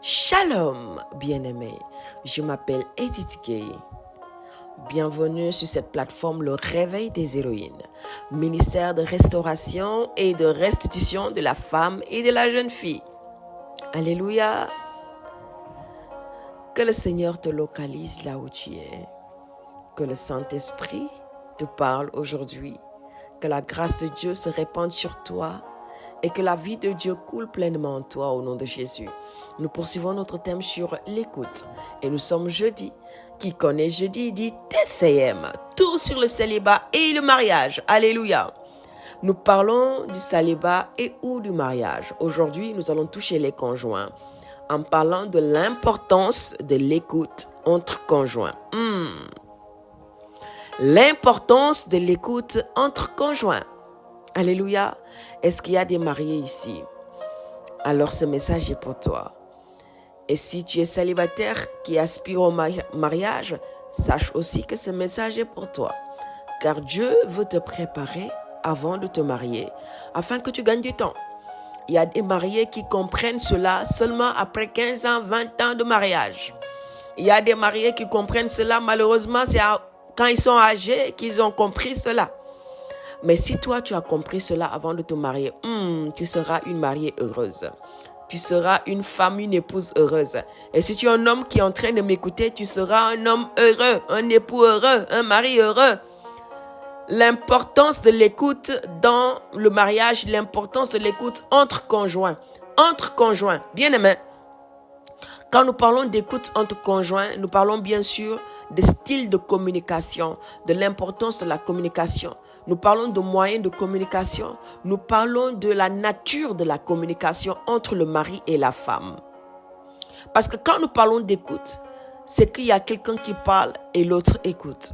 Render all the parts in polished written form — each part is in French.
Shalom, bien-aimés. Je m'appelle Edith Gay. Bienvenue sur cette plateforme Le Réveil des Héroïnes, ministère de restauration et de restitution de la femme et de la jeune fille. Alléluia. Que le Seigneur te localise là où tu es. Que le Saint-Esprit te parle aujourd'hui. Que la grâce de Dieu se répande sur toi et que la vie de Dieu coule pleinement en toi au nom de Jésus. Nous poursuivons notre thème sur l'écoute et nous sommes jeudi. Qui connaît jeudi dit TCM, tout sur le célibat et le mariage. Alléluia. Nous parlons du célibat et ou du mariage. Aujourd'hui, nous allons toucher les conjoints en parlant de l'importance de l'écoute entre conjoints. L'importance de l'écoute entre conjoints. Alléluia. Est-ce qu'il y a des mariés ici? Alors ce message est pour toi. Et si tu es célibataire qui aspire au mariage, sache aussi que ce message est pour toi. Car Dieu veut te préparer avant de te marier, afin que tu gagnes du temps. Il y a des mariés qui comprennent cela seulement après 15 ans, 20 ans de mariage. Il y a des mariés qui comprennent cela, malheureusement, c'est quand ils sont âgés qu'ils ont compris cela. Mais si toi, tu as compris cela avant de te marier, tu seras une mariée heureuse. Tu seras une femme, une épouse heureuse. Et si tu es un homme qui est en train de m'écouter, tu seras un homme heureux, un époux heureux, un mari heureux. L'importance de l'écoute dans le mariage, l'importance de l'écoute entre conjoints. Entre conjoints, bien aimé. Quand nous parlons d'écoute entre conjoints, nous parlons bien sûr des styles de communication, de l'importance de la communication. Nous parlons de moyens de communication. Nous parlons de la nature de la communication entre le mari et la femme. Parce que quand nous parlons d'écoute, c'est qu'il y a quelqu'un qui parle et l'autre écoute.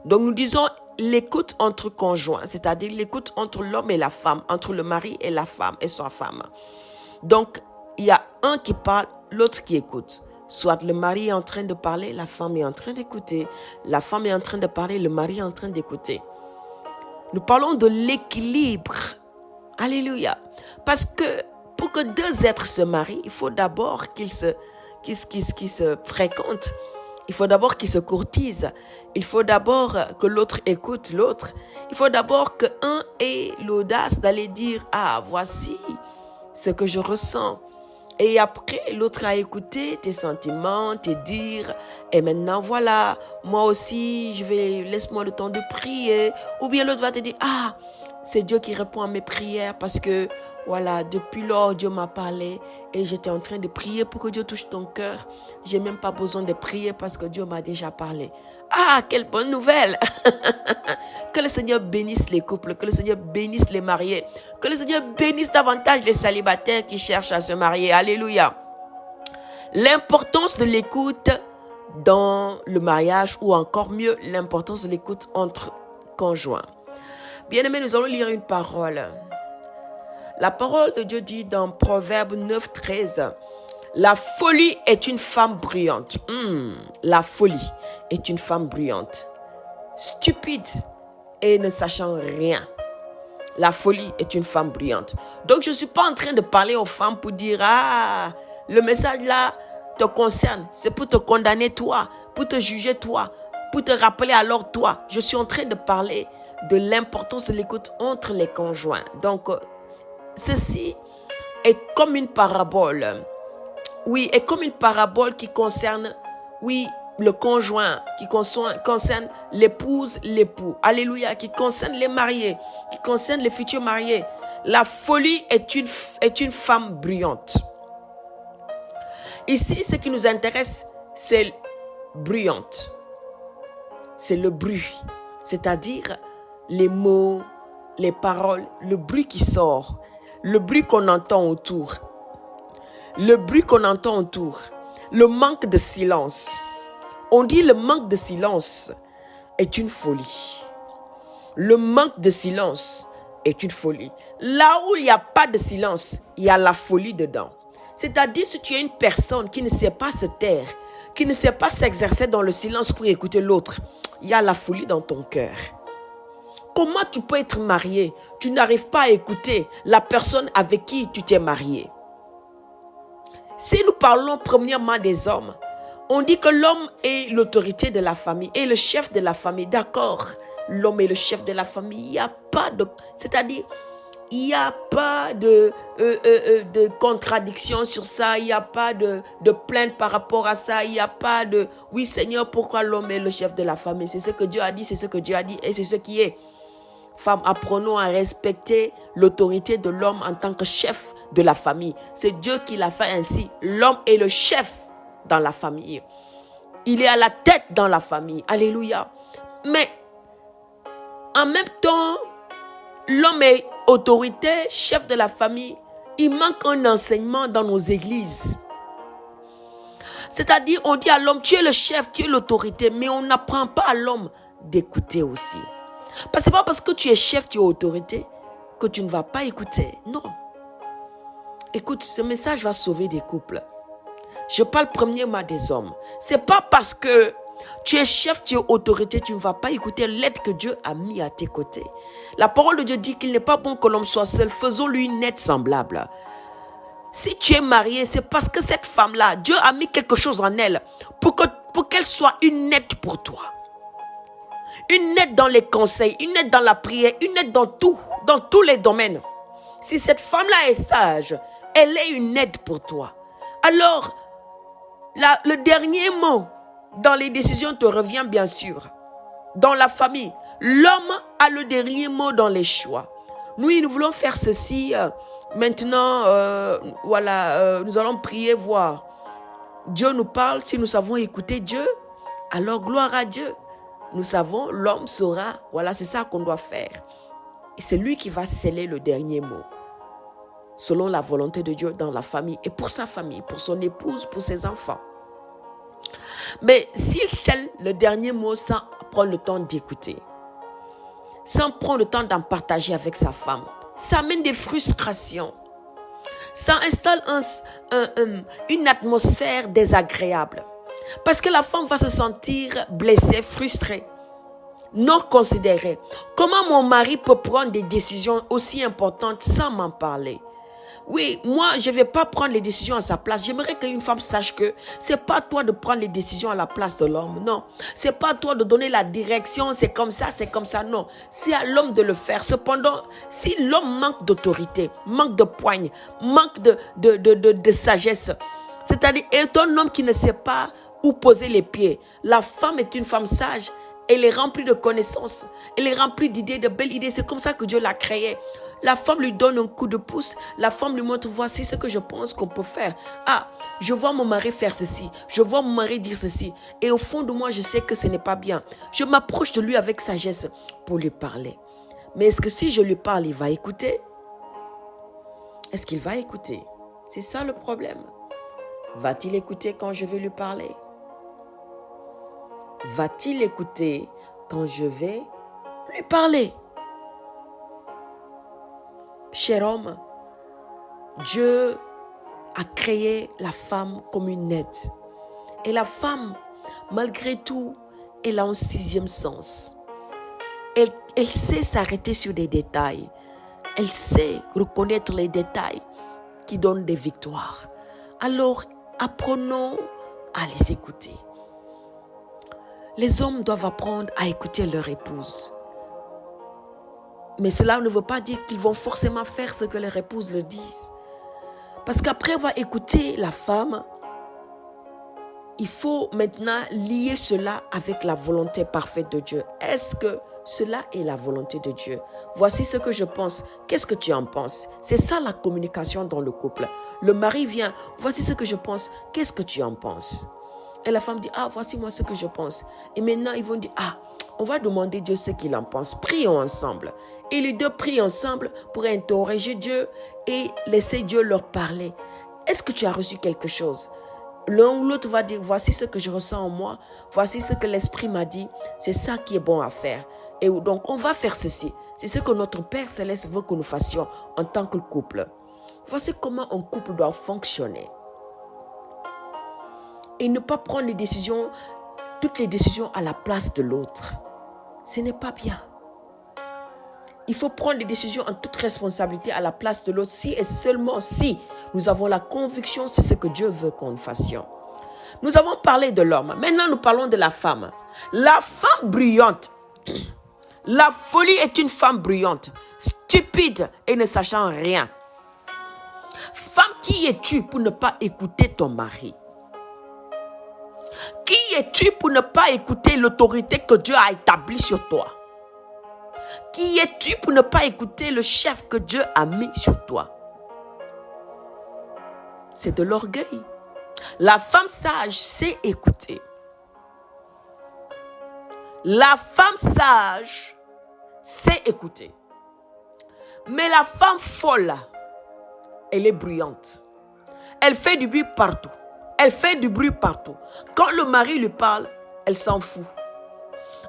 Donc nous disons l'écoute entre conjoints, c'est-à-dire l'écoute entre l'homme et la femme, entre le mari et la femme et sa femme. Donc il y a un qui parle, l'autre qui écoute. Soit le mari est en train de parler, la femme est en train d'écouter. La femme est en train de parler, le mari est en train d'écouter. Nous parlons de l'équilibre. Alléluia. Parce que pour que deux êtres se marient, il faut d'abord qu'ils se fréquentent. Il faut d'abord qu'ils se courtisent. Il faut d'abord que l'autre écoute l'autre. Il faut d'abord qu'un ait l'audace d'aller dire « Ah, voici ce que je ressens ». Et après, l'autre a écouté tes sentiments, te dire, et maintenant voilà, moi aussi, laisse-moi le temps de prier. Ou bien l'autre va te dire, ah, c'est Dieu qui répond à mes prières parce que, voilà, depuis lors, Dieu m'a parlé et j'étais en train de prier pour que Dieu touche ton cœur. J'ai même pas besoin de prier parce que Dieu m'a déjà parlé. Ah, quelle bonne nouvelle! Que le Seigneur bénisse les couples, que le Seigneur bénisse les mariés, que le Seigneur bénisse davantage les célibataires qui cherchent à se marier. Alléluia! L'importance de l'écoute dans le mariage ou encore mieux, l'importance de l'écoute entre conjoints. Bien-aimés, nous allons lire une parole. La parole de Dieu dit dans Proverbe 9, 13, la folie est une femme bruyante. La folie est une femme bruyante. Stupide et ne sachant rien. La folie est une femme bruyante. Donc, je ne suis pas en train de parler aux femmes pour dire, ah, le message là te concerne. C'est pour te condamner toi, pour te juger toi, pour te rappeler alors toi. Je suis en train de parler de l'importance de l'écoute entre les conjoints. Donc, ceci est comme une parabole. Oui, est comme une parabole qui concerne, oui, le conjoint, qui concerne l'épouse, l'époux. Alléluia, qui concerne les mariés, qui concerne les futurs mariés. La folie est une femme bruyante. Ici, ce qui nous intéresse, c'est bruyante. C'est le bruit, c'est-à-dire les mots, les paroles, le bruit qui sort, le bruit qu'on entend autour. Le bruit qu'on entend autour, le manque de silence. On dit le manque de silence est une folie. Le manque de silence est une folie. Là où il n'y a pas de silence, il y a la folie dedans. C'est-à-dire si tu es une personne qui ne sait pas se taire, qui ne sait pas s'exercer dans le silence pour écouter l'autre, il y a la folie dans ton cœur. Comment tu peux être marié? Tu n'arrives pas à écouter la personne avec qui tu t'es marié. Si nous parlons premièrement des hommes, on dit que l'homme est l'autorité de la famille, est le chef de la famille. D'accord, l'homme est le chef de la famille. Il n'y a pas de... C'est-à-dire, il n'y a pas de contradiction sur ça. Il n'y a pas de plainte par rapport à ça. Il n'y a pas de... Oui, Seigneur, pourquoi l'homme est le chef de la famille? C'est ce que Dieu a dit, c'est ce que Dieu a dit et c'est ce qui est. Femmes, apprenons à respecter l'autorité de l'homme en tant que chef de la famille. C'est Dieu qui l'a fait ainsi. L'homme est le chef dans la famille. Il est à la tête dans la famille. Alléluia. Mais en même temps, l'homme est autorité, chef de la famille. Il manque un enseignement dans nos églises. C'est-à-dire, on dit à l'homme, tu es le chef, tu es l'autorité, mais on n'apprend pas à l'homme d'écouter aussi. Parce que c'est pas parce que tu es chef, tu es autorité, que tu ne vas pas écouter. Non. Écoute, ce message va sauver des couples. Je parle premièrement des hommes. C'est pas parce que tu es chef, tu es autorité, tu ne vas pas écouter l'aide que Dieu a mis à tes côtés. La parole de Dieu dit qu'il n'est pas bon que l'homme soit seul. Faisons-lui une aide semblable. Si tu es marié, c'est parce que cette femme-là, Dieu a mis quelque chose en elle pour qu'elle soit une aide pour toi. Une aide dans les conseils, une aide dans la prière, une aide dans tous les domaines. Si cette femme-là est sage, elle est une aide pour toi. Alors, le dernier mot dans les décisions te revient bien sûr. Dans la famille, l'homme a le dernier mot dans les choix. Nous voulons faire ceci. Maintenant, nous allons prier, voir. Dieu nous parle. Si nous savons écouter Dieu, alors gloire à Dieu. Nous savons, l'homme saura, voilà, c'est ça qu'on doit faire. Et c'est lui qui va sceller le dernier mot. Selon la volonté de Dieu dans la famille et pour sa famille, pour son épouse, pour ses enfants. Mais s'il scelle le dernier mot sans prendre le temps d'écouter, sans prendre le temps d'en partager avec sa femme, ça amène des frustrations. Ça installe une atmosphère désagréable. Parce que la femme va se sentir blessée, frustrée, non considérée. Comment mon mari peut prendre des décisions aussi importantes sans m'en parler? Oui, moi, je ne vais pas prendre les décisions à sa place. J'aimerais qu'une femme sache que ce n'est pas toi de prendre les décisions à la place de l'homme. Non, ce n'est pas toi de donner la direction, c'est comme ça, non. C'est à l'homme de le faire. Cependant, si l'homme manque d'autorité, manque de poigne, manque de sagesse, c'est-à-dire est un homme qui ne sait pas où poser les pieds. La femme est une femme sage. Elle est remplie de connaissances. Elle est remplie d'idées, de belles idées. C'est comme ça que Dieu l'a créée. La femme lui donne un coup de pouce. La femme lui montre, voici ce que je pense qu'on peut faire. Ah, je vois mon mari faire ceci. Je vois mon mari dire ceci. Et au fond de moi, je sais que ce n'est pas bien. Je m'approche de lui avec sagesse pour lui parler. Mais est-ce que si je lui parle, il va écouter? Est-ce qu'il va écouter? C'est ça le problème. Va-t-il écouter quand je vais lui parler? Va-t-il écouter quand je vais lui parler? Cher homme, Dieu a créé la femme comme une aide. Et la femme, malgré tout, elle a un sixième sens. Elle sait s'arrêter sur des détails. Elle sait reconnaître les détails qui donnent des victoires. Alors, apprenons à les écouter. Les hommes doivent apprendre à écouter leur épouse. Mais cela ne veut pas dire qu'ils vont forcément faire ce que leur épouse leur disent. Parce qu'après avoir écouté la femme, il faut maintenant lier cela avec la volonté parfaite de Dieu. Est-ce que cela est la volonté de Dieu? Voici ce que je pense. Qu'est-ce que tu en penses? C'est ça la communication dans le couple. Le mari vient. Voici ce que je pense. Qu'est-ce que tu en penses? Et la femme dit, ah, voici moi ce que je pense. Et maintenant, ils vont dire, ah, on va demander Dieu ce qu'il en pense. Prions ensemble. Et les deux prient ensemble pour interroger Dieu et laisser Dieu leur parler. Est-ce que tu as reçu quelque chose? L'un ou l'autre va dire, voici ce que je ressens en moi. Voici ce que l'Esprit m'a dit. C'est ça qui est bon à faire. Et donc, on va faire ceci. C'est ce que notre Père Céleste veut que nous fassions en tant que couple. Voici comment un couple doit fonctionner. Et ne pas prendre toutes les décisions à la place de l'autre. Ce n'est pas bien. il faut prendre des décisions en toute responsabilité à la place de l'autre, si et seulement si nous avons la conviction, c'est ce que Dieu veut qu'on nous fassions. Nous avons parlé de l'homme. Maintenant, nous parlons de la femme. La femme bruyante. La folie est une femme bruyante, stupide et ne sachant rien. Femme, qui es-tu pour ne pas écouter ton mari? Qui es-tu pour ne pas écouter l'autorité que Dieu a établie sur toi? Qui es-tu pour ne pas écouter le chef que Dieu a mis sur toi? C'est de l'orgueil. La femme sage sait écouter. La femme sage sait écouter. Mais la femme folle, elle est bruyante. Elle fait du bruit partout. Elle fait du bruit partout. Quand le mari lui parle, elle s'en fout.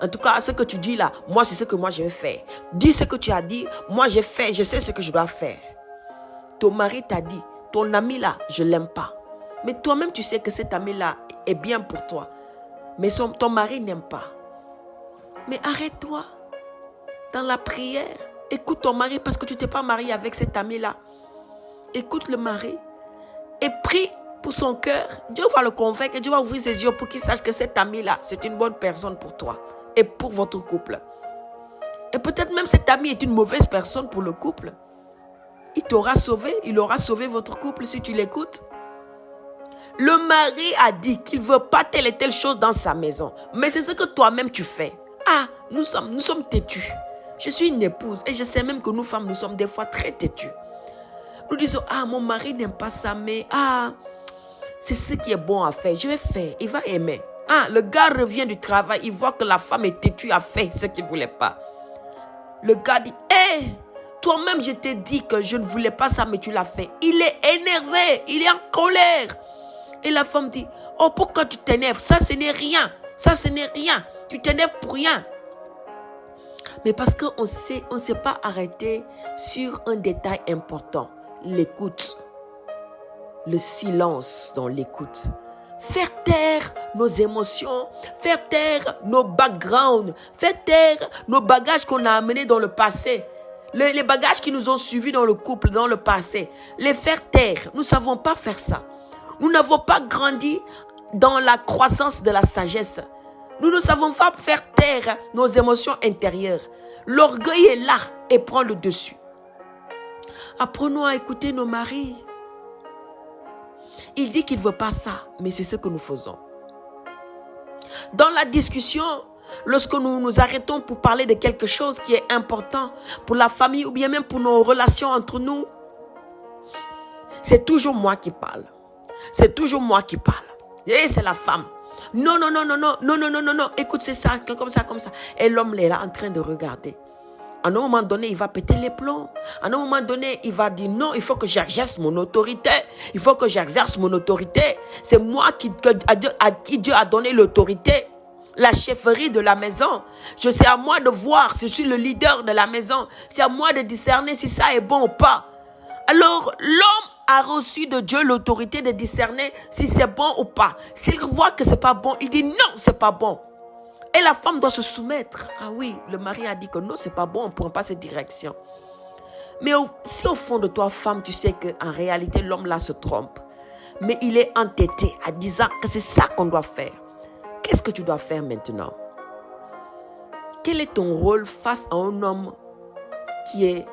En tout cas, ce que tu dis là, moi, c'est ce que moi je vais faire. Dis ce que tu as dit, moi j'ai fait, je sais ce que je dois faire. Ton mari t'a dit, ton ami là, je ne l'aime pas. Mais toi-même, tu sais que cet ami-là est bien pour toi. Mais ton mari n'aime pas. Mais arrête-toi dans la prière. Écoute ton mari parce que tu ne t'es pas marié avec cet ami-là. Écoute le mari et prie pour son cœur. Dieu va le convaincre et Dieu va ouvrir ses yeux pour qu'il sache que cet ami-là, c'est une bonne personne pour toi et pour votre couple. Et peut-être même cet ami est une mauvaise personne pour le couple. Il t'aura sauvé, il aura sauvé votre couple si tu l'écoutes. Le mari a dit qu'il ne veut pas telle et telle chose dans sa maison. Mais c'est ce que toi-même tu fais. Ah, nous sommes têtus. Je suis une épouse et je sais même que nous femmes, nous sommes des fois très têtus. Nous disons, ah, mon mari n'aime pas ça, mais ah, c'est ce qui est bon à faire. Je vais faire, il va aimer. Ah, le gars revient du travail, il voit que la femme est têtue, a fait ce qu'il ne voulait pas. Le gars dit, hé, toi-même je t'ai dit que je ne voulais pas ça, mais tu l'as fait. Il est énervé, il est en colère. Et la femme dit, oh, pourquoi tu t'énerves? Ça, ce n'est rien. Ça, ce n'est rien. Tu t'énerves pour rien. Mais parce qu'on ne s'est pas arrêté sur un détail important. L'écoute. Le silence dans l'écoute. Faire taire nos émotions. Faire taire nos backgrounds. Faire taire nos bagages qu'on a amenés dans le passé. Les bagages qui nous ont suivis dans le couple, dans le passé. Les faire taire. Nous ne savons pas faire ça. Nous n'avons pas grandi dans la croissance de la sagesse. Nous ne savons pas faire taire nos émotions intérieures. L'orgueil est là et prend le dessus. Apprenons à écouter nos maris. Il dit qu'il ne veut pas ça, mais c'est ce que nous faisons. Dans la discussion, lorsque nous nous arrêtons pour parler de quelque chose qui est important pour la famille ou bien même pour nos relations entre nous, c'est toujours moi qui parle. C'est toujours moi qui parle. Et c'est la femme. Non, non, non, non, non, non, non, non, non, non. Écoute, c'est ça, comme ça, comme ça. Et l'homme est là en train de regarder. À un moment donné, il va péter les plombs. À un moment donné, il va dire non, il faut que j'exerce mon autorité. Il faut que j'exerce mon autorité. C'est moi à qui Dieu a donné l'autorité. La chefferie de la maison. C'est à moi de voir, je suis le leader de la maison. C'est à moi de discerner si ça est bon ou pas. Alors, l'homme a reçu de Dieu l'autorité de discerner si c'est bon ou pas. S'il voit que c'est pas bon, il dit non, c'est pas bon. Et la femme doit se soumettre. Ah oui, le mari a dit que non, c'est pas bon, on ne prend pas cette direction. Mais si au fond de toi, femme, tu sais qu'en réalité, l'homme là se trompe, mais il est entêté à disant que c'est ça qu'on doit faire. Qu'est-ce que tu dois faire maintenant? Quel est ton rôle face à un homme qui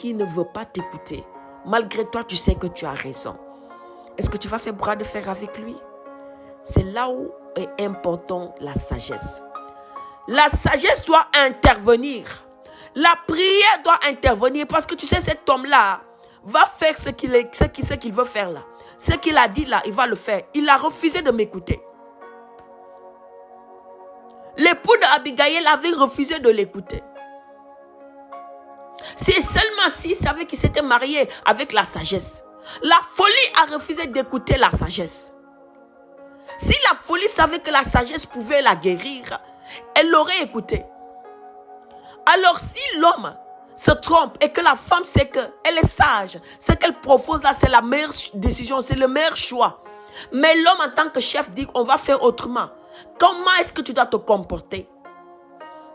ne veut pas t'écouter? Malgré toi, tu sais que tu as raison. Est-ce que tu vas faire bras de fer avec lui? C'est là où est important la sagesse. La sagesse doit intervenir. La prière doit intervenir parce que tu sais, cet homme-là va faire ce qu'il veut faire là. Ce qu'il a dit là, il va le faire. Il a refusé de m'écouter. L'époux d'Abigail avait refusé de l'écouter. C'est seulement s'il savait qu'il s'était marié avec la sagesse. La folie a refusé d'écouter la sagesse. Si la folie savait que la sagesse pouvait la guérir, elle l'aurait écouté. Alors si l'homme se trompe et que la femme sait qu'elle est sage, ce qu'elle propose là, c'est la meilleure décision, c'est le meilleur choix. Mais l'homme en tant que chef dit qu'on va faire autrement. Comment est-ce que tu dois te comporter?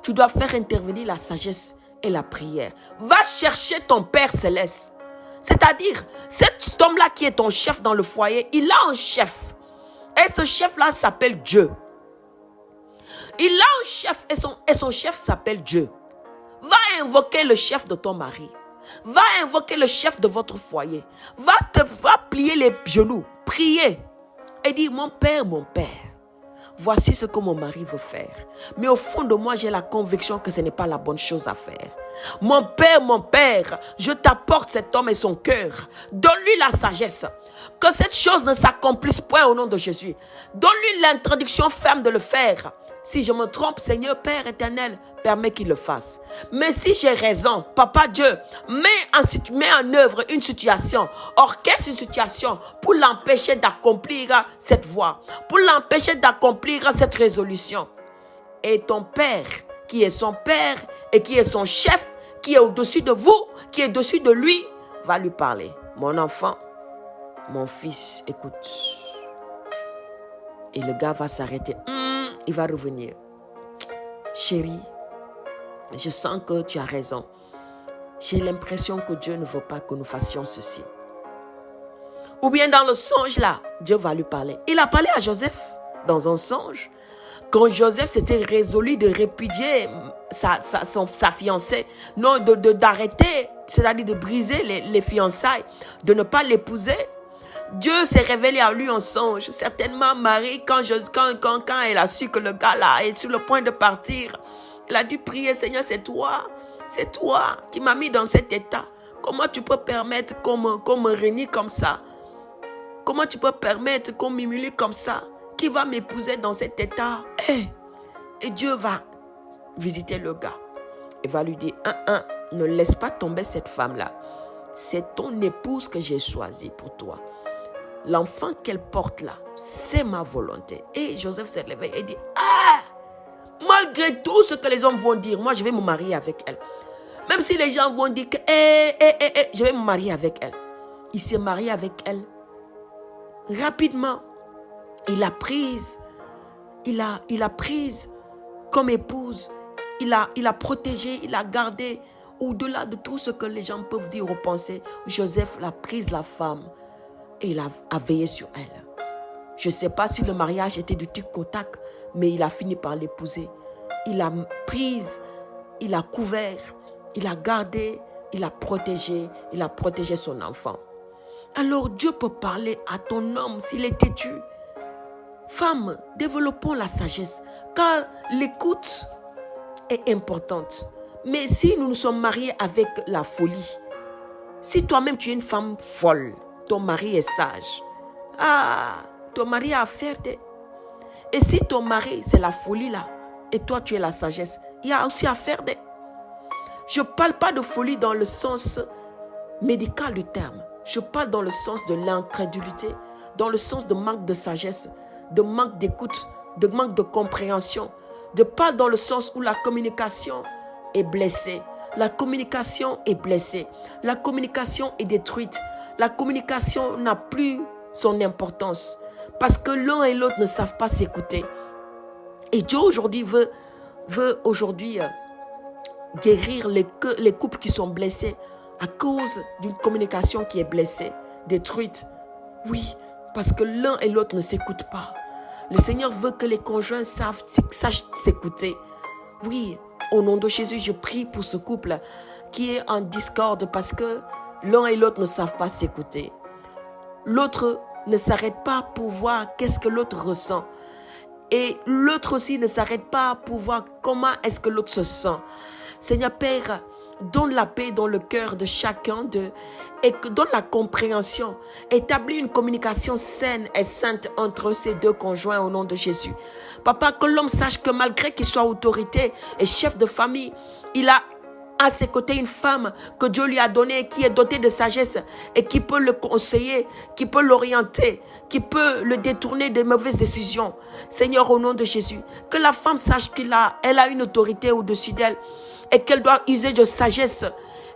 Tu dois faire intervenir la sagesse et la prière. Va chercher ton Père céleste. C'est-à-dire, cet homme-là qui est ton chef dans le foyer, il a un chef. Et ce chef-là s'appelle Dieu. Il a un chef et son chef s'appelle Dieu. Va invoquer le chef de ton mari. Va invoquer le chef de votre foyer. Va plier les genoux, prier et dire, mon Père, voici ce que mon mari veut faire. Mais au fond de moi, j'ai la conviction que ce n'est pas la bonne chose à faire. Mon Père, je t'apporte cet homme et son cœur. Donne-lui la sagesse. Que cette chose ne s'accomplisse point au nom de Jésus. Donne-lui l'introduction ferme de le faire. Si je me trompe, Seigneur Père éternel, permets qu'il le fasse. Mais si j'ai raison, Papa Dieu, mets en œuvre une situation, orchestre une situation pour l'empêcher d'accomplir cette voie, pour l'empêcher d'accomplir cette résolution. Et ton Père, qui est son Père et qui est son chef, qui est au-dessus de vous, qui est au-dessus de lui, va lui parler. Mon enfant, mon fils, écoute. Et le gars va s'arrêter. Il va revenir. Chérie, je sens que tu as raison. J'ai l'impression que Dieu ne veut pas que nous fassions ceci. Ou bien dans le songe là, Dieu va lui parler. Il a parlé à Joseph dans un songe. Quand Joseph s'était résolu de répudier sa fiancée, non, d'arrêter, c'est-à-dire de briser les fiançailles, de ne pas l'épouser, Dieu s'est révélé à lui en songe. Certainement, Marie, quand elle a su que le gars là est sur le point de partir, elle a dû prier, Seigneur, c'est toi qui m'as mis dans cet état. Comment tu peux permettre qu'on me renie comme ça? Comment tu peux permettre qu'on m'humilie comme ça? Qui va m'épouser dans cet état? Et Dieu va visiter le gars. Il va lui dire, ne laisse pas tomber cette femme-là. C'est ton épouse que j'ai choisie pour toi. L'enfant qu'elle porte là, c'est ma volonté. Et Joseph s'est levé et dit, malgré tout ce que les hommes vont dire, moi je vais me marier avec elle. Même si les gens vont dire que, je vais me marier avec elle. Il s'est marié avec elle. Rapidement, il l'a prise comme épouse. Il l'a protégée, il l'a gardée. Au-delà de tout ce que les gens peuvent dire ou penser, Joseph l'a prise la femme. Et il a veillé sur elle. Je ne sais pas si le mariage était du tic au tac, mais il a fini par l'épouser. Il l'a prise, il l'a couvert, il l'a gardée, il l'a protégée, il a protégé son enfant. Alors Dieu peut parler à ton homme s'il est têtu. Femme, développons la sagesse, car l'écoute est importante. Mais si nous nous sommes mariés avec la folie, si toi-même tu es une femme folle, ton mari est sage. Ton mari a affaire de... Et si ton mari, c'est la folie là, et toi tu es la sagesse, il y a aussi affaire de... Je ne parle pas de folie dans le sens médical du terme. Je parle dans le sens de l'incrédulité, dans le sens de manque de sagesse, de manque d'écoute, de manque de compréhension, de pas dans le sens où la communication est blessée. La communication est blessée. La communication est détruite. La communication n'a plus son importance parce que l'un et l'autre ne savent pas s'écouter. Et Dieu aujourd'hui veut aujourd'hui guérir les couples qui sont blessés à cause d'une communication qui est blessée, détruite. Oui, parce que l'un et l'autre ne s'écoutent pas. Le Seigneur veut que les conjoints sachent s'écouter. Oui, au nom de Jésus, je prie pour ce couple qui est en discorde parce que l'un et l'autre ne savent pas s'écouter. L'autre ne s'arrête pas pour voir qu'est-ce que l'autre ressent. Et l'autre aussi ne s'arrête pas pour voir comment est-ce que l'autre se sent. Seigneur Père, donne la paix dans le cœur de chacun d'eux et donne la compréhension. Établis une communication saine et sainte entre ces deux conjoints au nom de Jésus. Papa, que l'homme sache que malgré qu'il soit autorité et chef de famille, il a à ses côtés une femme que Dieu lui a donnée, qui est dotée de sagesse et qui peut le conseiller, qui peut l'orienter, qui peut le détourner de mauvaises décisions. Seigneur, au nom de Jésus, que la femme sache elle a une autorité au-dessus d'elle et qu'elle doit user de sagesse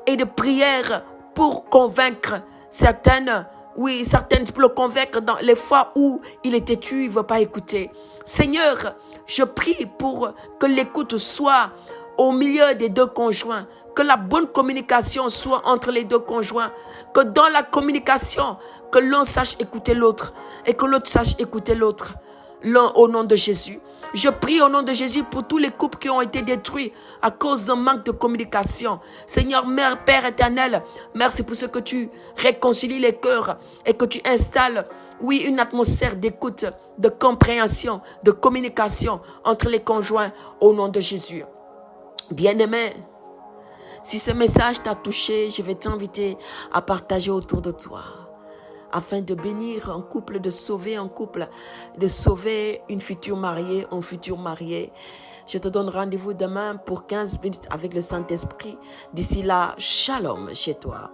et de prière pour convaincre certaines pour le convaincre dans les fois où il est têtu, il ne veut pas écouter. Seigneur, je prie pour que l'écoute soit au milieu des deux conjoints. Que la bonne communication soit entre les deux conjoints. Que dans la communication, que l'un sache écouter l'autre et que l'autre sache écouter l'autre. L'un au nom de Jésus. Je prie au nom de Jésus pour tous les couples qui ont été détruits à cause d'un manque de communication. Seigneur, Mère, Père éternel, merci pour ce que tu réconcilies les cœurs et que tu installes, oui, une atmosphère d'écoute, de compréhension, de communication entre les conjoints au nom de Jésus. Bien-aimé, si ce message t'a touché, je vais t'inviter à partager autour de toi, afin de bénir un couple, de sauver un couple, de sauver une future mariée, un futur marié. Je te donne rendez-vous demain pour 15 minutes avec le Saint-Esprit. D'ici là, shalom chez toi.